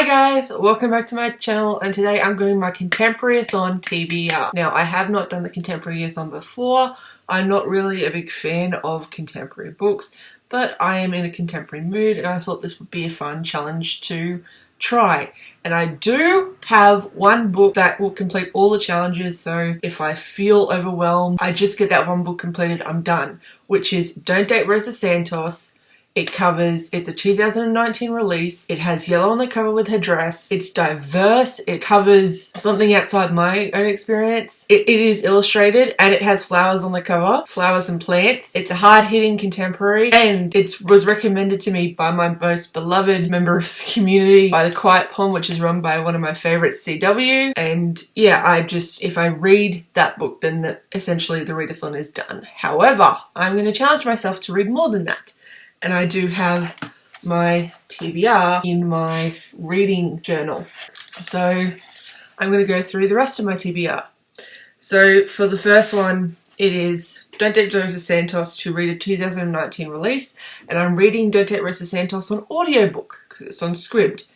guys, welcome back to my channel, and today I'm doing my contemporary Thon TBR. Now, I have not done the contemporary Thon before. I'm not really a big fan of contemporary books, but I am in a contemporary mood and I thought this would be a fun challenge to try. And I do have one book that will complete all the challenges, so if I feel overwhelmed, I just get that one book completed, I'm done. Which is Don't Date Rosa Santos. It's a 2019 release. It has yellow on the cover with her dress. It's diverse. It covers something outside my own experience. It is illustrated and it has flowers on the cover, flowers and plants. It's a hard-hitting contemporary and it was recommended to me by my most beloved member of the community, by The Quiet Pond, which is run by one of my favorites, CW. And yeah, if I read that book, then essentially the readathon is done. However, I'm going to challenge myself to read more than that. And I do have my TBR in my reading journal. So I'm going to go through the rest of my TBR. So for the first one, it is Don't Date Rosa Santos to read a 2019 release. And I'm reading Don't Date Rosa Santos on audiobook because it's on Scribd.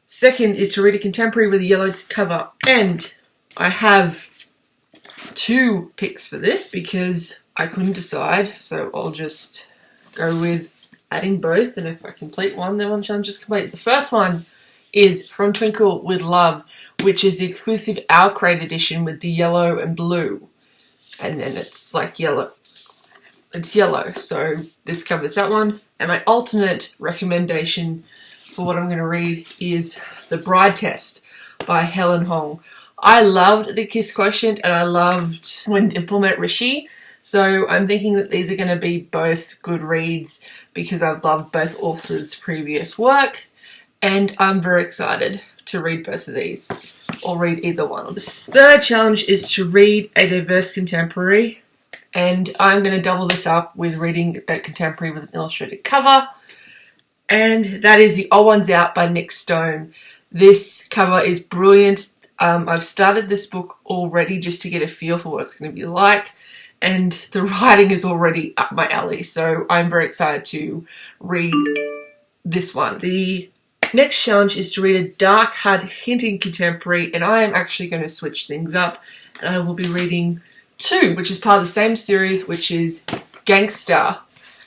Second is to read a contemporary with a yellow cover. And I have two picks for this because I couldn't decide. So I'll just go with adding both, and if I complete one, then one challenge is complete. The first one is From Twinkle with Love, which is the exclusive Our Crate edition with the yellow and blue, and then it's like yellow. It's yellow, so this covers that one. And my alternate recommendation for what I'm going to read is The Bride Test by Helen Hong. I loved The Kiss Quotient and I loved When Dimple Met Rishi. So I'm thinking that these are going to be both good reads because I've loved both authors' previous work, and I'm very excited to read both of these, or read either one. The third challenge is to read a diverse contemporary, and I'm going to double this up with reading a contemporary with an illustrated cover, and that is The Old Ones Out by Nick Stone. This cover is brilliant. I've started this book already just to get a feel for what it's going to be like. And the writing is already up my alley, so I'm very excited to read this one. The next challenge is to read a dark, hard-hitting contemporary, and I am actually going to switch things up, and I will be reading two, which is part of the same series, which is Gangster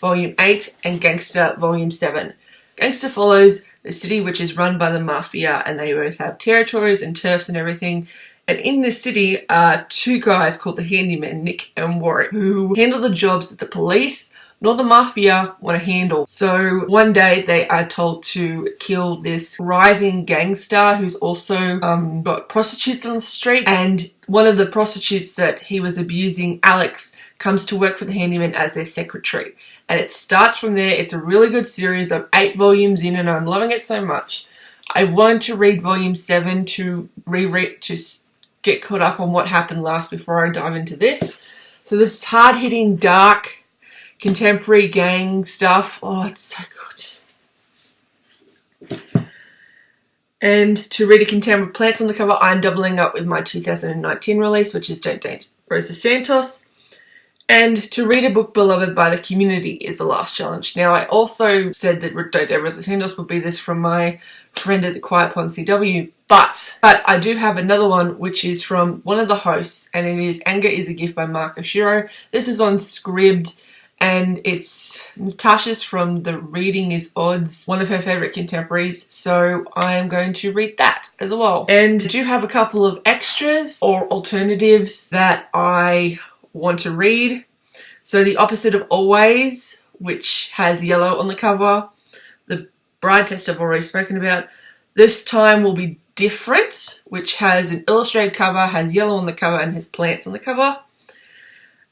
Volume 8 and Gangster Volume 7. Gangster follows the city which is run by the mafia, and they both have territories and turfs and everything. And in this city are two guys called the Handymen, Nick and Warwick, who handle the jobs that the police nor the mafia want to handle. So one day they are told to kill this rising gangster who's also got prostitutes on the street. And one of the prostitutes that he was abusing, Alex, comes to work for the Handymen as their secretary. And it starts from there. It's a really good series. I'm 8 volumes in and I'm loving it so much. I wanted to read Volume 7 to get caught up on what happened last before I dive into this. So this hard-hitting, dark, contemporary gang stuff. Oh, it's so good. And to read a contemporary with plants on the cover, I'm doubling up with my 2019 release, which is Don't Date Rosa Santos. And to read a book beloved by the community is the last challenge. Now, I also said that Don't Date Rosa Santos would be this from my friend at The Quiet Pond, CW. But I do have another one, which is from one of the hosts, and it is Anger is a Gift by Mark Oshiro. This is on Scribd, and it's Natasha's from The Reading is Odds, one of her favourite contemporaries, so I am going to read that as well. And I do have a couple of extras or alternatives that I want to read. So The Opposite of Always, which has yellow on the cover. The Bride Test I've already spoken about. This Time Will Be Different, which has an illustrated cover, has yellow on the cover and has plants on the cover.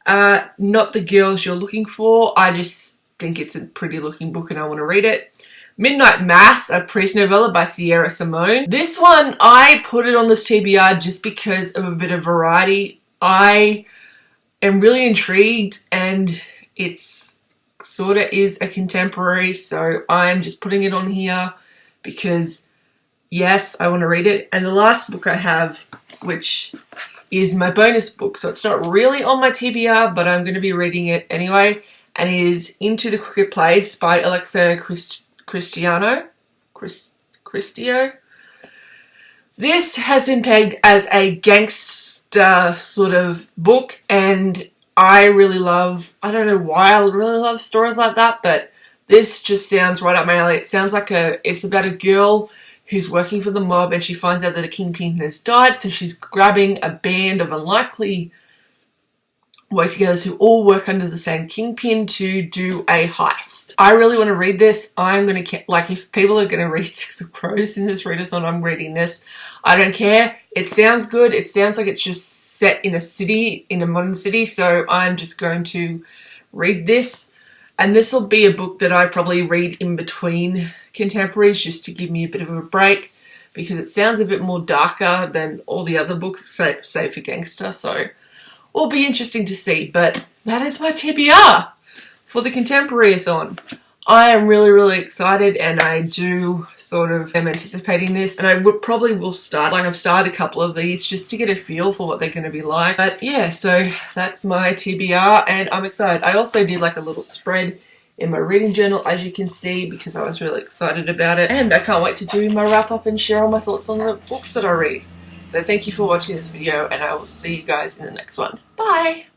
Not the Girls You're Looking For. I just think it's a pretty looking book and I want to read it. Midnight Mass, a priest novella by Sierra Simone. This one, I put it on this TBR just because of a bit of variety. I am really intrigued, and it's sort of is a contemporary, so I'm just putting it on here because yes, I want to read it. And the last book I have, which is my bonus book, so it's not really on my TBR, but I'm going to be reading it anyway, and it is Into the Crooked Place by Alexander Cristiano. Christio. This has been pegged as a gangster sort of book, and I really love, I don't know why I really love stories like that, but this just sounds right up my alley. It sounds like it's about a girl who's working for the mob, and she finds out that a kingpin has died, so she's grabbing a band of unlikely work together who all work under the same kingpin to do a heist. I really want to read this. I'm going to, like, if people are going to read Six of Crows in this readathon, I'm reading this. I don't care. It sounds good. It sounds like it's just set in a city, in a modern city, so I'm just going to read this. And this will be a book that I probably read in between contemporaries just to give me a bit of a break, because it sounds a bit more darker than all the other books, say for gangster, so will be interesting to see. But that is my TBR for the Contemporary-a-thon. I am really, really excited, and I do sort of am anticipating this, and I probably will start, like I've started a couple of these just to get a feel for what they're going to be like. But yeah, so that's my TBR, and I'm excited. I also did like a little spread in my reading journal, as you can see, because I was really excited about it, and I can't wait to do my wrap up and share all my thoughts on the books that I read. So thank you for watching this video, and I will see you guys in the next one. Bye!